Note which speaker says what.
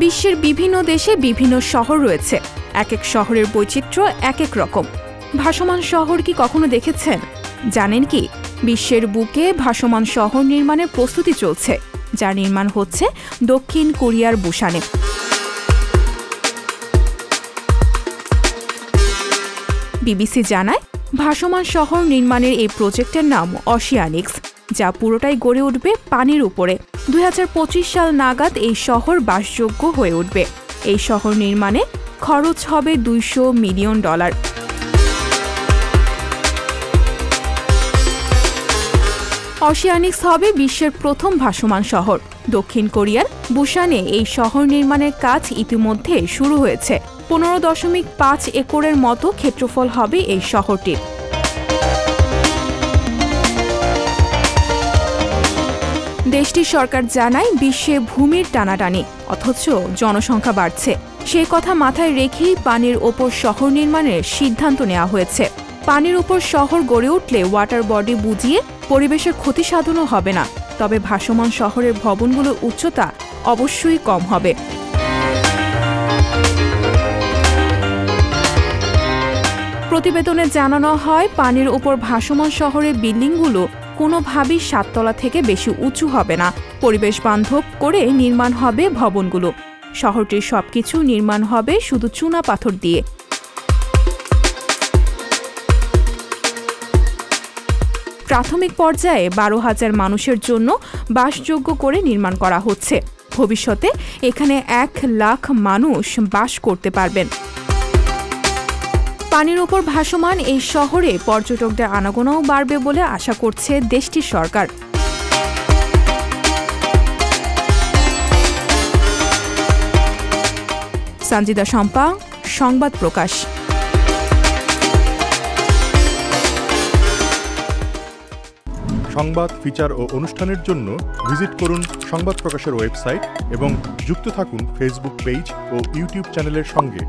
Speaker 1: বিশ্বের বিভিন্ন দেশে বিভিন্ন শহর রয়েছে। এক এক শহরের বৈচিত্র্য এক এক রকম। ভাসমান শহর কি কখনো দেখেছেন? জানেন কি, বিশ্বের বুকে ভাসমান শহর নির্মাণের প্রস্তুতি চলছে, যার নির্মাণ হচ্ছে দক্ষিণ কোরিয়ার বুসানে। বিবিসি জানায়, ভাসমান শহর নির্মাণের এই প্রজেক্টের নাম অসিয়ানিক্স, যা পুরোটাই গড়ে উঠবে পানির উপরে। 2025 সাল নাগাদ এই শহর বাসযোগ্য হয়ে উঠবে। এই শহর নির্মাণে খরচ হবে $200 মিলিয়ন। অসিয়ানিক্স হবে বিশ্বের প্রথম ভাসমান শহর। দক্ষিণ কোরিয়ার বুসানে এই শহর নির্মাণের কাজ ইতিমধ্যে শুরু হয়েছে। 15.5 একরের মতো ক্ষেত্রফল হবে এই শহরটির। দেশটির সরকার জানায়, বিশ্বে ভূমির টানাটানি, অথচ জনসংখ্যা বাড়ছে। সেই কথা মাথায় রেখেই পানির ওপর শহর নির্মাণের সিদ্ধান্ত নেওয়া হয়েছে। পানির উপর শহর গড়ে উঠলে ওয়াটার বডি বুঝিয়ে পরিবেশের ক্ষতি সাধনও হবে না, তবে ভাসমান শহরের ভবনগুলোর উচ্চতা অবশ্যই কম হবে। প্রতিবেদনে জানানো হয়, পানির উপর ভাসমান শহরের বিল্ডিংগুলো কোনোভাবেই 7 তলা থেকে বেশি উঁচু হবে না। পরিবেশ বান্ধব করে নির্মাণ হবে ভবনগুলো। শহরটির সবকিছু নির্মাণ হবে শুধু চুনা পাথর দিয়ে। প্রাথমিক পর্যায়ে 12,000 মানুষের জন্য বাসযোগ্য করে নির্মাণ করা হচ্ছে। ভবিষ্যতে এখানে 1 লাখ মানুষ বাস করতে পারবেন। পানির উপর ভাসমান এই শহরে পর্যটকদের আনাগোনাও বাড়বে বলে আশা করছে দেশটির সরকার। সঞ্জিদা শম্পা, সংবাদ প্রকাশ।
Speaker 2: সংবাদ, ফিচার ও অনুষ্ঠানের জন্য ভিজিট করুন সংবাদ প্রকাশের ওয়েবসাইট এবং যুক্ত থাকুন ফেসবুক পেজ ও ইউটিউব চ্যানেলের সঙ্গে।